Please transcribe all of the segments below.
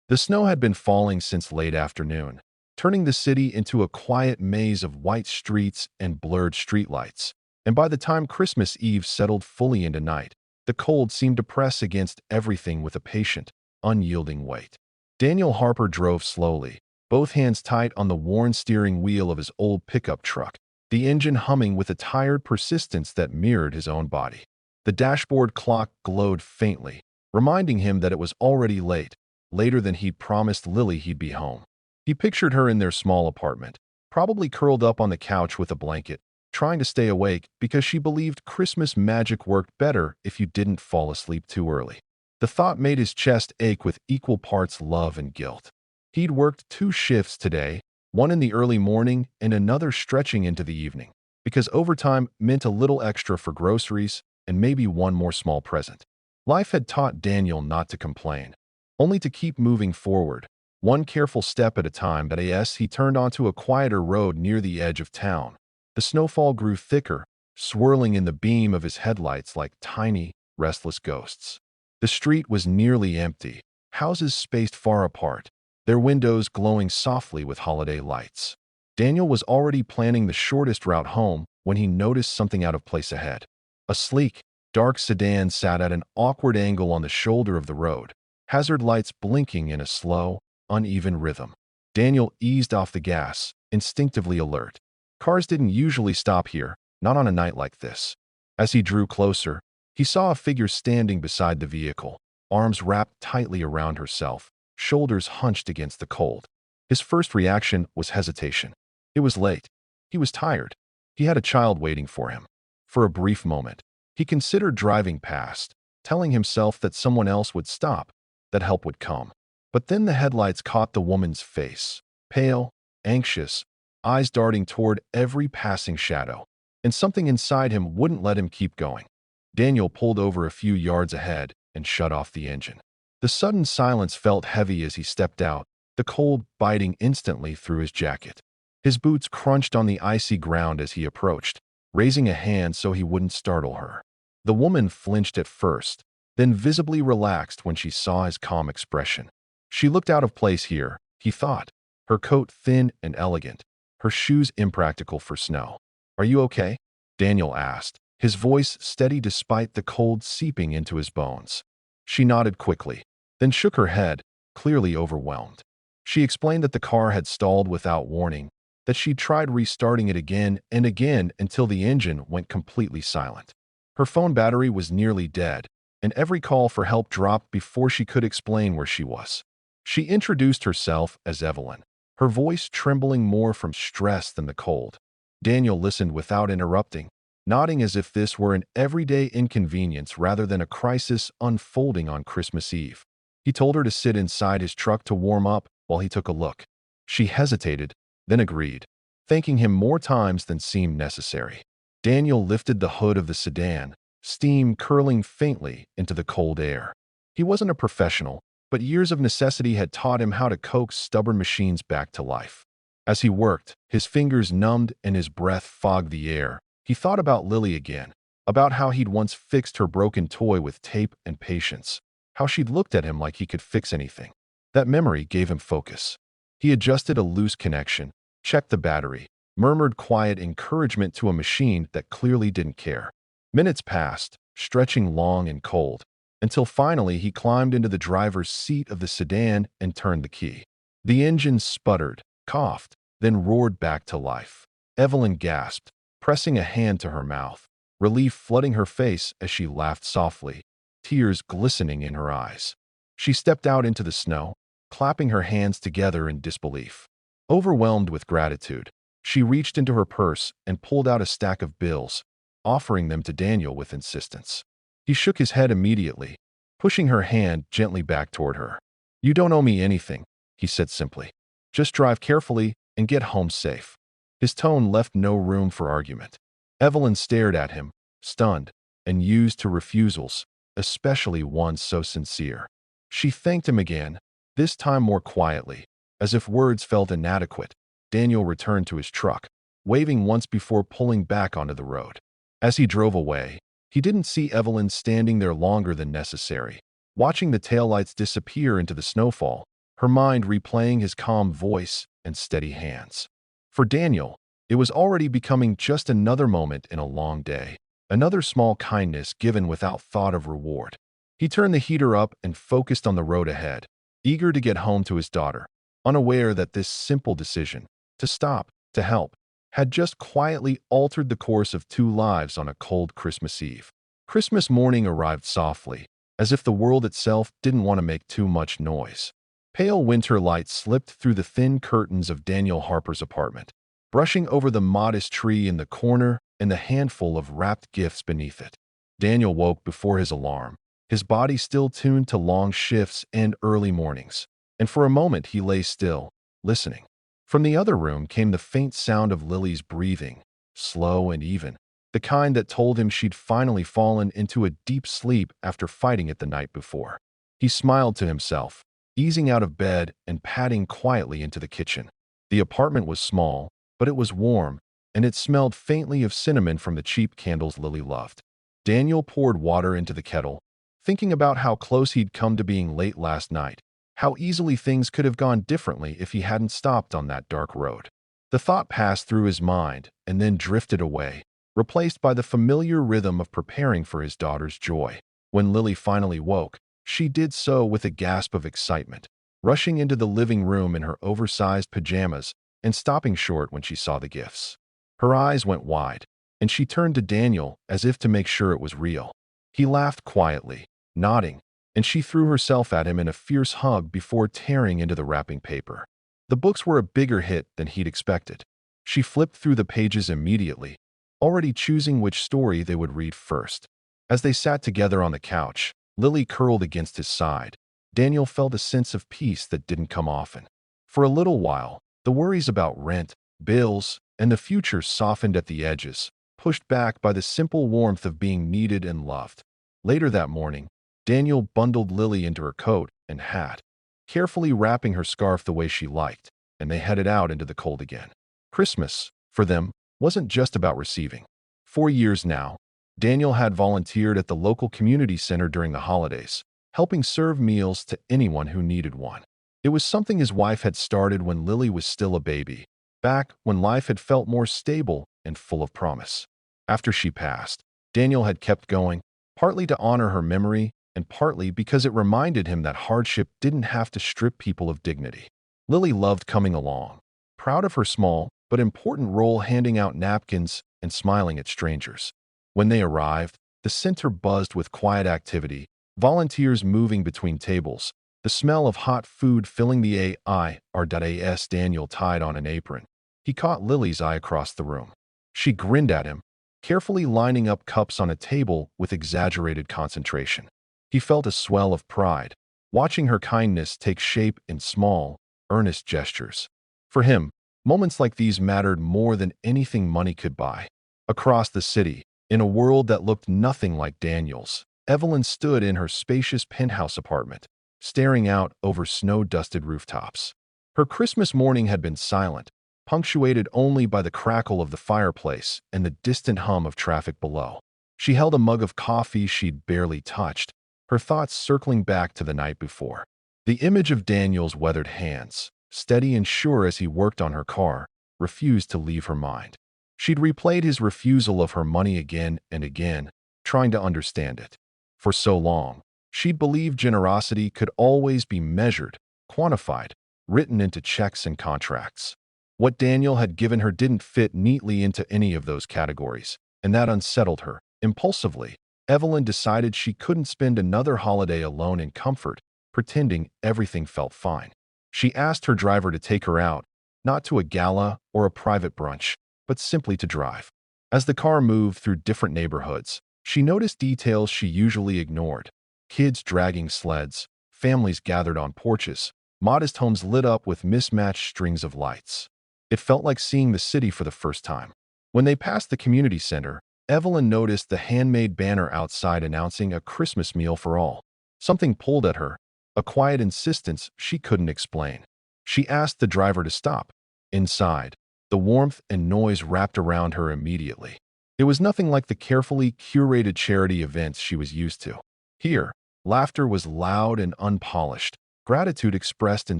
The snow had been falling since late afternoon, turning the city into a quiet maze of white streets and blurred streetlights. And by the time Christmas Eve settled fully into night, the cold seemed to press against everything with a patient, unyielding weight. Daniel Harper drove slowly, both hands tight on the worn steering wheel of his old pickup truck, the engine humming with a tired persistence that mirrored his own body. The dashboard clock glowed faintly, reminding him that it was already late, later than he'd promised Lily he'd be home. He pictured her in their small apartment, probably curled up on the couch with a blanket, trying to stay awake because she believed Christmas magic worked better if you didn't fall asleep too early. The thought made his chest ache with equal parts love and guilt. He'd worked 2 shifts today, one in the early morning and another stretching into the evening, because overtime meant a little extra for groceries and maybe one more small present. Life had taught Daniel not to complain, only to keep moving forward, one careful step at a time. But as he turned onto a quieter road near the edge of town, the snowfall grew thicker, swirling in the beam of his headlights like tiny, restless ghosts. The street was nearly empty, houses spaced far apart, their windows glowing softly with holiday lights. Daniel was already planning the shortest route home when he noticed something out of place ahead. A sleek, dark sedan sat at an awkward angle on the shoulder of the road, hazard lights blinking in a slow, uneven rhythm. Daniel eased off the gas, instinctively alert. Cars didn't usually stop here, not on a night like this. As he drew closer, he saw a figure standing beside the vehicle, arms wrapped tightly around herself, shoulders hunched against the cold. His first reaction was hesitation. It was late. He was tired. He had a child waiting for him. For a brief moment, he considered driving past, telling himself that someone else would stop, that help would come. But then the headlights caught the woman's face, pale, anxious, eyes darting toward every passing shadow, and something inside him wouldn't let him keep going. Daniel pulled over a few yards ahead and shut off the engine. The sudden silence felt heavy as he stepped out, the cold biting instantly through his jacket. His boots crunched on the icy ground as he approached, raising a hand so he wouldn't startle her. The woman flinched at first, then visibly relaxed when she saw his calm expression. She looked out of place here, he thought, her coat thin and elegant, her shoes impractical for snow. "Are you okay?" Daniel asked, his voice steady despite the cold seeping into his bones. She nodded quickly, then shook her head, clearly overwhelmed. She explained that the car had stalled without warning, that she'd tried restarting it again and again until the engine went completely silent. Her phone battery was nearly dead, and every call for help dropped before she could explain where she was. She introduced herself as Evelyn, her voice trembling more from stress than the cold. Daniel listened without interrupting, nodding as if this were an everyday inconvenience rather than a crisis unfolding on Christmas Eve. He told her to sit inside his truck to warm up while he took a look. She hesitated, then agreed, thanking him more times than seemed necessary. Daniel lifted the hood of the sedan, steam curling faintly into the cold air. He wasn't a professional, but years of necessity had taught him how to coax stubborn machines back to life. As he worked, his fingers numbed and his breath fogged the air. He thought about Lily again, about how he'd once fixed her broken toy with tape and patience, how she'd looked at him like he could fix anything. That memory gave him focus. He adjusted a loose connection, checked the battery, murmured quiet encouragement to a machine that clearly didn't care. Minutes passed, stretching long and cold, until finally he climbed into the driver's seat of the sedan and turned the key. The engine sputtered, coughed, then roared back to life. Evelyn gasped, pressing a hand to her mouth, relief flooding her face as she laughed softly, tears glistening in her eyes. She stepped out into the snow, clapping her hands together in disbelief. Overwhelmed with gratitude, she reached into her purse and pulled out a stack of bills, offering them to Daniel with insistence. He shook his head immediately, pushing her hand gently back toward her. "You don't owe me anything," he said simply. "Just drive carefully and get home safe." His tone left no room for argument. Evelyn stared at him, stunned, and used to refusals, especially one so sincere. She thanked him again, this time more quietly, as if words felt inadequate. Daniel returned to his truck, waving once before pulling back onto the road. As he drove away, he didn't see Evelyn standing there longer than necessary, watching the taillights disappear into the snowfall. her mind replaying his calm voice and steady hands. For Daniel, it was already becoming just another moment in a long day, another small kindness given without thought of reward. He turned the heater up and focused on the road ahead, eager to get home to his daughter, unaware that this simple decision, to stop, to help, had just quietly altered the course of two lives on a cold Christmas Eve. Christmas morning arrived softly, as if the world itself didn't want to make too much noise. Pale winter light slipped through the thin curtains of Daniel Harper's apartment, brushing over the modest tree in the corner and the handful of wrapped gifts beneath it. Daniel woke before his alarm, his body still tuned to long shifts and early mornings, and for a moment he lay still, listening. From the other room came the faint sound of Lily's breathing, slow and even, the kind that told him she'd finally fallen into a deep sleep after fighting it the night before. He smiled to himself, easing out of bed and padding quietly into the kitchen. The apartment was small, but it was warm, and it smelled faintly of cinnamon from the cheap candles Lily loved. Daniel poured water into the kettle, thinking about how close he'd come to being late last night, how easily things could have gone differently if he hadn't stopped on that dark road. The thought passed through his mind and then drifted away, replaced by the familiar rhythm of preparing for his daughter's joy. When Lily finally woke, she did so with a gasp of excitement, rushing into the living room in her oversized pajamas and stopping short when she saw the gifts. Her eyes went wide, and she turned to Daniel as if to make sure it was real. He laughed quietly, nodding, and she threw herself at him in a fierce hug before tearing into the wrapping paper. The books were a bigger hit than he'd expected. She flipped through the pages immediately, already choosing which story they would read first. As they sat together on the couch, Lily curled against his side. Daniel felt a sense of peace that didn't come often. For a little while, the worries about rent, bills, and the future softened at the edges, pushed back by the simple warmth of being needed and loved. Later that morning, Daniel bundled Lily into her coat and hat, carefully wrapping her scarf the way she liked, and they headed out into the cold again. Christmas, for them, wasn't just about receiving. 4 years now, Daniel had volunteered at the local community center during the holidays, helping serve meals to anyone who needed one. It was something his wife had started when Lily was still a baby, back when life had felt more stable and full of promise. After she passed, Daniel had kept going, partly to honor her memory and partly because it reminded him that hardship didn't have to strip people of dignity. Lily loved coming along, proud of her small but important role handing out napkins and smiling at strangers. When they arrived, the center buzzed with quiet activity, volunteers moving between tables, the smell of hot food filling the AIRS. Daniel tied on an apron. He caught Lily's eye across the room. She grinned at him, carefully lining up cups on a table with exaggerated concentration. He felt a swell of pride, watching her kindness take shape in small, earnest gestures. For him, moments like these mattered more than anything money could buy. Across the city, in a world that looked nothing like Daniel's, Evelyn stood in her spacious penthouse apartment, staring out over snow-dusted rooftops. Her Christmas morning had been silent, punctuated only by the crackle of the fireplace and the distant hum of traffic below. She held a mug of coffee she'd barely touched, her thoughts circling back to the night before. The image of Daniel's weathered hands, steady and sure as he worked on her car, refused to leave her mind. She'd replayed his refusal of her money again and again, trying to understand it. For so long, she'd believed generosity could always be measured, quantified, written into checks and contracts. What Daniel had given her didn't fit neatly into any of those categories, and that unsettled her. Impulsively, Evelyn decided she couldn't spend another holiday alone in comfort, pretending everything felt fine. She asked her driver to take her out, not to a gala or a private brunch, but simply to drive. As the car moved through different neighborhoods, she noticed details she usually ignored. Kids dragging sleds, families gathered on porches, modest homes lit up with mismatched strings of lights. It felt like seeing the city for the first time. When they passed the community center, Evelyn noticed the handmade banner outside announcing a Christmas meal for all. Something pulled at her, a quiet insistence she couldn't explain. She asked the driver to stop. Inside, the warmth and noise wrapped around her immediately. It was nothing like the carefully curated charity events she was used to. Here, laughter was loud and unpolished, gratitude expressed in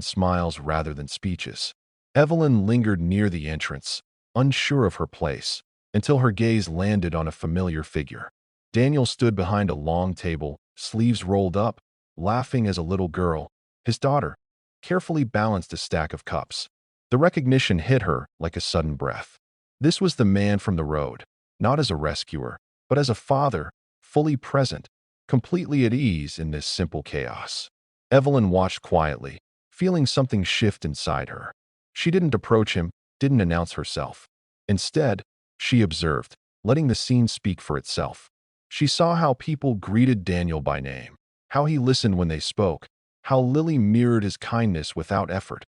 smiles rather than speeches. Evelyn lingered near the entrance, unsure of her place, until her gaze landed on a familiar figure. Daniel stood behind a long table, sleeves rolled up, laughing as a little girl, his daughter, carefully balanced a stack of cups. The recognition hit her like a sudden breath. This was the man from the road, not as a rescuer, but as a father, fully present, completely at ease in this simple chaos. Evelyn watched quietly, feeling something shift inside her. She didn't approach him, didn't announce herself. Instead, she observed, letting the scene speak for itself. She saw how people greeted Daniel by name, how he listened when they spoke, how Lily mirrored his kindness without effort.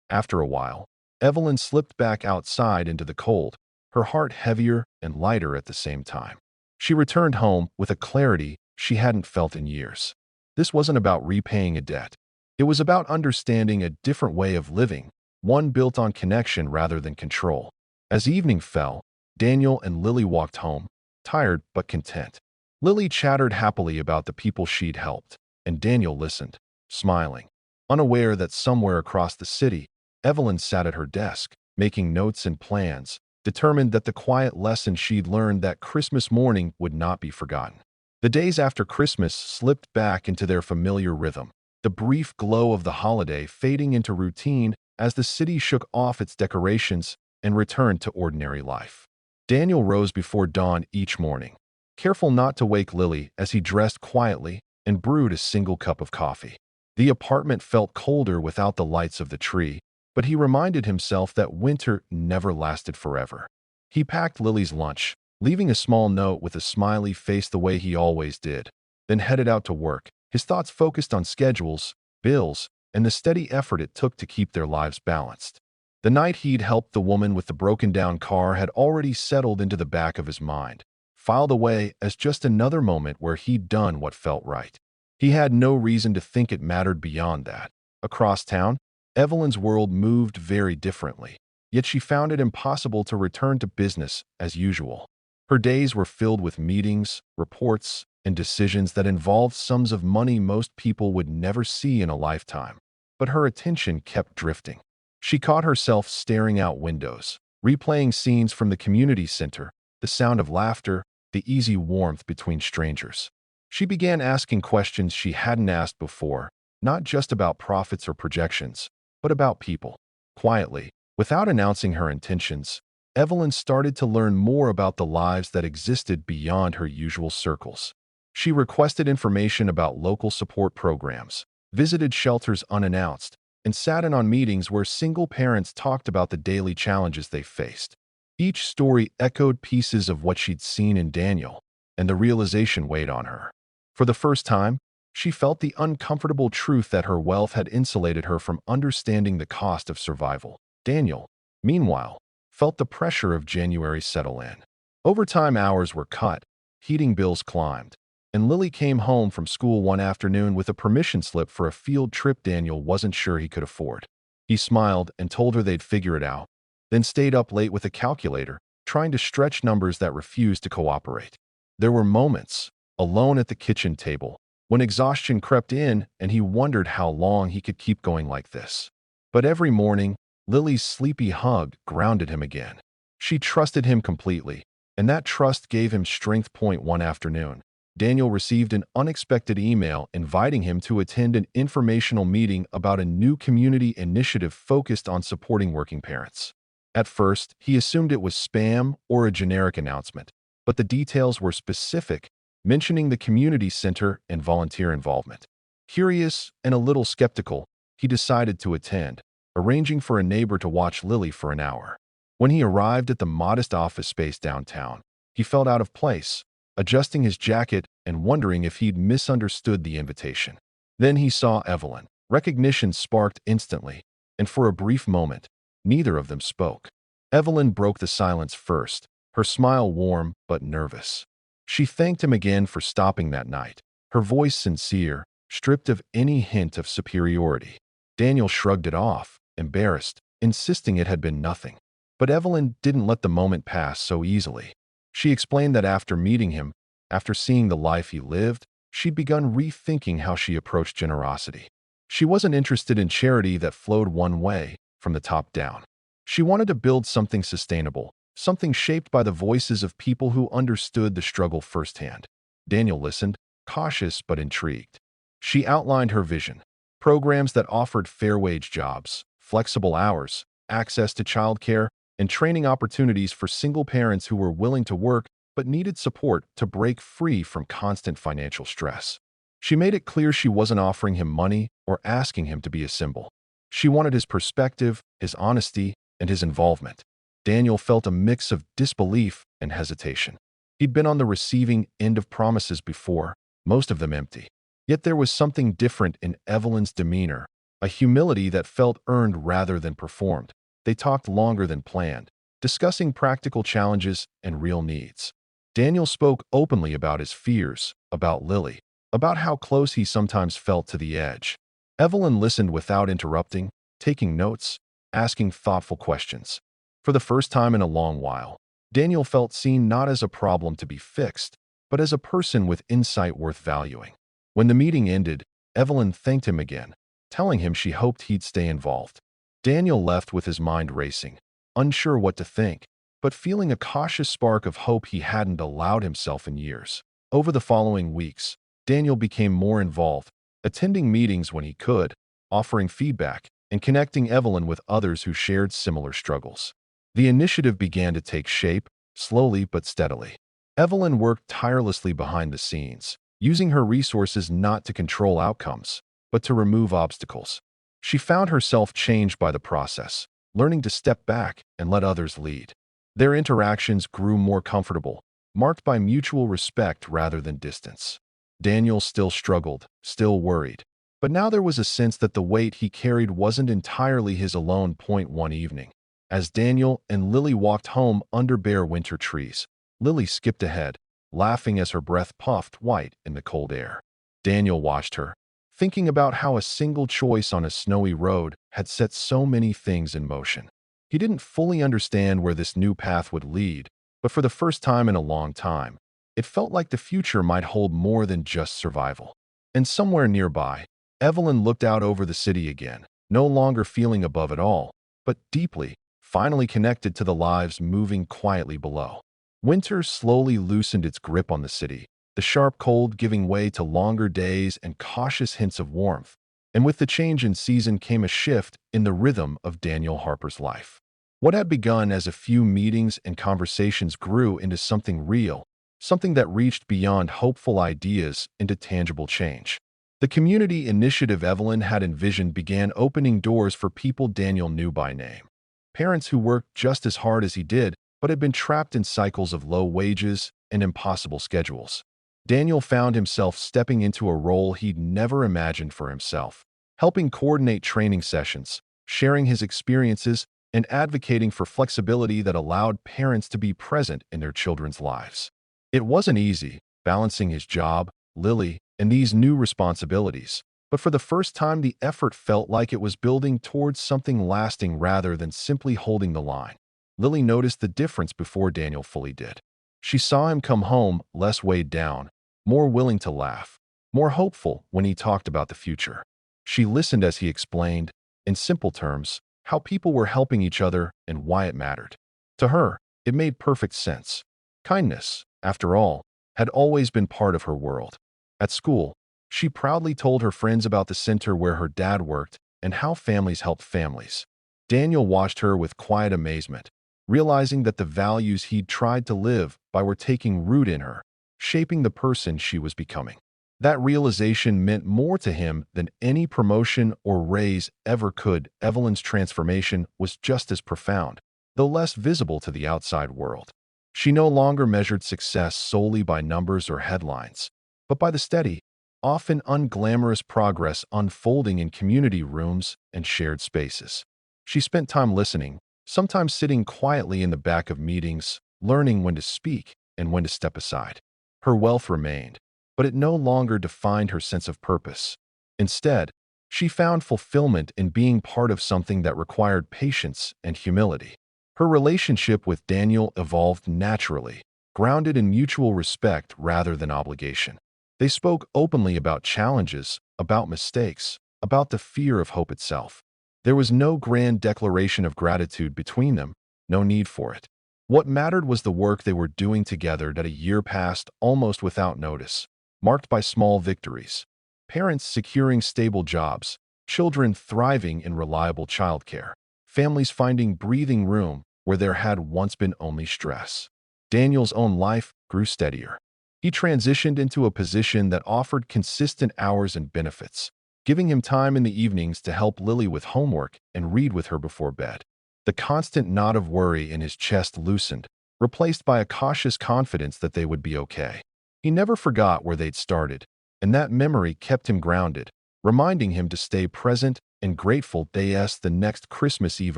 After a while, Evelyn slipped back outside into the cold, her heart heavier and lighter at the same time. She returned home with a clarity she hadn't felt in years. This wasn't about repaying a debt. It was about understanding a different way of living, one built on connection rather than control. As evening fell, Daniel and Lily walked home, tired but content. Lily chattered happily about the people she'd helped, and Daniel listened, smiling. Unaware that somewhere across the city, Evelyn sat at her desk, making notes and plans, determined that the quiet lesson she'd learned that Christmas morning would not be forgotten. The days after Christmas slipped back into their familiar rhythm, the brief glow of the holiday fading into routine as the city shook off its decorations and returned to ordinary life. Daniel rose before dawn each morning, careful not to wake Lily as he dressed quietly and brewed a single cup of coffee. The apartment felt colder without the lights of the tree, but he reminded himself that winter never lasted forever. He packed Lily's lunch, leaving a small note with a smiley face the way he always did, then headed out to work, his thoughts focused on schedules, bills, and the steady effort it took to keep their lives balanced. The night he'd helped the woman with the broken-down car had already settled into the back of his mind, filed away as just another moment where he'd done what felt right. He had no reason to think it mattered beyond that. Across town, Evelyn's world moved very differently, yet she found it impossible to return to business as usual. Her days were filled with meetings, reports, and decisions that involved sums of money most people would never see in a lifetime. But her attention kept drifting. She caught herself staring out windows, replaying scenes from the community center, the sound of laughter, the easy warmth between strangers. She began asking questions she hadn't asked before, not just about profits or projections, but about people. Quietly, without announcing her intentions, Evelyn started to learn more about the lives that existed beyond her usual circles. She requested information about local support programs, visited shelters unannounced, and sat in on meetings where single parents talked about the daily challenges they faced. Each story echoed pieces of what she'd seen in Daniel, and the realization weighed on her. For the first time, she felt the uncomfortable truth that her wealth had insulated her from understanding the cost of survival. Daniel, meanwhile, felt the pressure of January settle in. Overtime hours were cut, heating bills climbed, and Lily came home from school one afternoon with a permission slip for a field trip Daniel wasn't sure he could afford. He smiled and told her they'd figure it out, then stayed up late with a calculator, trying to stretch numbers that refused to cooperate. There were moments, alone at the kitchen table, when exhaustion crept in and he wondered how long he could keep going like this. But every morning, Lily's sleepy hug grounded him again. She trusted him completely, and that trust gave him strength. One afternoon, Daniel received an unexpected email inviting him to attend an informational meeting about a new community initiative focused on supporting working parents. At first, he assumed it was spam or a generic announcement, but the details were specific, mentioning the community center and volunteer involvement. Curious and a little skeptical, he decided to attend, arranging for a neighbor to watch Lily for an hour. When he arrived at the modest office space downtown, he felt out of place, adjusting his jacket and wondering if he'd misunderstood the invitation. Then he saw Evelyn. Recognition sparked instantly, and for a brief moment, neither of them spoke. Evelyn broke the silence first, her smile warm but nervous. She thanked him again for stopping that night, her voice sincere, stripped of any hint of superiority. Daniel shrugged it off, embarrassed, insisting it had been nothing. But Evelyn didn't let the moment pass so easily. She explained that after meeting him, after seeing the life he lived, she'd begun rethinking how she approached generosity. She wasn't interested in charity that flowed one way, from the top down. She wanted to build something sustainable, something shaped by the voices of people who understood the struggle firsthand. Daniel listened, cautious but intrigued. She outlined her vision: programs that offered fair-wage jobs, flexible hours, access to childcare, and training opportunities for single parents who were willing to work but needed support to break free from constant financial stress. She made it clear she wasn't offering him money or asking him to be a symbol. She wanted his perspective, his honesty, and his involvement. Daniel felt a mix of disbelief and hesitation. He'd been on the receiving end of promises before, most of them empty. Yet there was something different in Evelyn's demeanor, a humility that felt earned rather than performed. They talked longer than planned, discussing practical challenges and real needs. Daniel spoke openly about his fears, about Lily, about how close he sometimes felt to the edge. Evelyn listened without interrupting, taking notes, asking thoughtful questions. For the first time in a long while, Daniel felt seen not as a problem to be fixed, but as a person with insight worth valuing. When the meeting ended, Evelyn thanked him again, telling him she hoped he'd stay involved. Daniel left with his mind racing, unsure what to think, but feeling a cautious spark of hope he hadn't allowed himself in years. Over the following weeks, Daniel became more involved, attending meetings when he could, offering feedback, and connecting Evelyn with others who shared similar struggles. The initiative began to take shape, slowly but steadily. Evelyn worked tirelessly behind the scenes, using her resources not to control outcomes, but to remove obstacles. She found herself changed by the process, learning to step back and let others lead. Their interactions grew more comfortable, marked by mutual respect rather than distance. Daniel still struggled, still worried, but now there was a sense that the weight he carried wasn't entirely his alone. One evening, as Daniel and Lily walked home under bare winter trees, Lily skipped ahead, laughing as her breath puffed white in the cold air. Daniel watched her, thinking about how a single choice on a snowy road had set so many things in motion. He didn't fully understand where this new path would lead, but for the first time in a long time, it felt like the future might hold more than just survival. And somewhere nearby, Evelyn looked out over the city again, no longer feeling above it all, but deeply, finally connected to the lives moving quietly below. Winter slowly loosened its grip on the city, the sharp cold giving way to longer days and cautious hints of warmth. And with the change in season came a shift in the rhythm of Daniel Harper's life. What had begun as a few meetings and conversations grew into something real, something that reached beyond hopeful ideas into tangible change. The community initiative Evelyn had envisioned began opening doors for people Daniel knew by name. Parents who worked just as hard as he did, but had been trapped in cycles of low wages and impossible schedules. Daniel found himself stepping into a role he'd never imagined for himself, helping coordinate training sessions, sharing his experiences, and advocating for flexibility that allowed parents to be present in their children's lives. It wasn't easy, balancing his job, Lily, and these new responsibilities, but for the first time the effort felt like it was building towards something lasting rather than simply holding the line. Lily noticed the difference before Daniel fully did. She saw him come home less weighed down, more willing to laugh, more hopeful when he talked about the future. She listened as he explained, in simple terms, how people were helping each other and why it mattered. To her, it made perfect sense. Kindness, after all, had always been part of her world. At school, she proudly told her friends about the center where her dad worked and how families helped families. Daniel watched her with quiet amazement, realizing that the values he'd tried to live by were taking root in her, shaping the person she was becoming. That realization meant more to him than any promotion or raise ever could. Evelyn's transformation was just as profound, though less visible to the outside world. She no longer measured success solely by numbers or headlines, but by the steady, often unglamorous progress unfolding in community rooms and shared spaces. She spent time listening, sometimes sitting quietly in the back of meetings, learning when to speak and when to step aside. Her wealth remained, but it no longer defined her sense of purpose. Instead, she found fulfillment in being part of something that required patience and humility. Her relationship with Daniel evolved naturally, grounded in mutual respect rather than obligation. They spoke openly about challenges, about mistakes, about the fear of hope itself. There was no grand declaration of gratitude between them, no need for it. What mattered was the work they were doing together that a year passed almost without notice, marked by small victories. Parents securing stable jobs, children thriving in reliable childcare, families finding breathing room where there had once been only stress. Daniel's own life grew steadier. He transitioned into a position that offered consistent hours and benefits, giving him time in the evenings to help Lily with homework and read with her before bed. The constant knot of worry in his chest loosened, replaced by a cautious confidence that they would be okay. He never forgot where they'd started, and that memory kept him grounded, reminding him to stay present and grateful. As the next Christmas Eve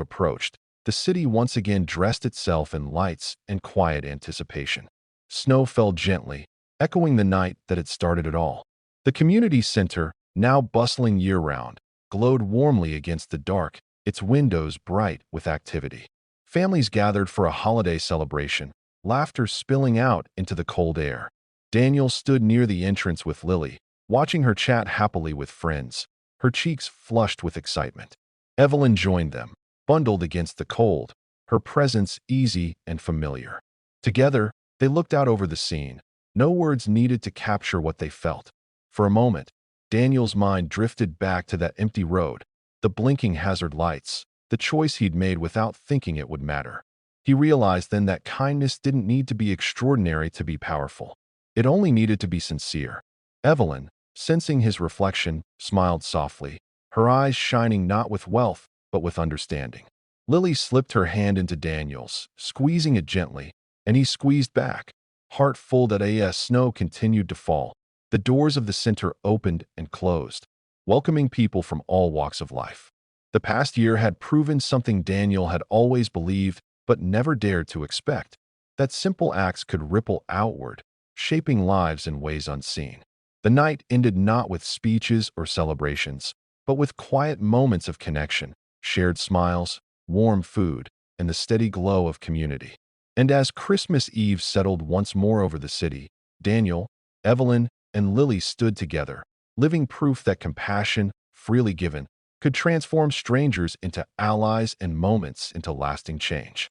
approached, the city once again dressed itself in lights and quiet anticipation. Snow fell gently, echoing the night that had started it all. The community center, now bustling year-round, glowed warmly against the dark, its windows bright with activity. Families gathered for a holiday celebration, laughter spilling out into the cold air. Daniel stood near the entrance with Lily, watching her chat happily with friends, her cheeks flushed with excitement. Evelyn joined them, bundled against the cold, her presence easy and familiar. Together, they looked out over the scene, no words needed to capture what they felt. For a moment, Daniel's mind drifted back to that empty road, the blinking hazard lights, the choice he'd made without thinking it would matter. He realized then that kindness didn't need to be extraordinary to be powerful. It only needed to be sincere. Evelyn, sensing his reflection, smiled softly, her eyes shining not with wealth, but with understanding. Lily slipped her hand into Daniel's, squeezing it gently, and he squeezed back, heart full that as snow continued to fall. The doors of the center opened and closed, welcoming people from all walks of life. The past year had proven something Daniel had always believed but never dared to expect, that simple acts could ripple outward, shaping lives in ways unseen. The night ended not with speeches or celebrations, but with quiet moments of connection, shared smiles, warm food, and the steady glow of community. And as Christmas Eve settled once more over the city, Daniel, Evelyn, and Lily stood together, living proof that compassion, freely given, could transform strangers into allies and moments into lasting change.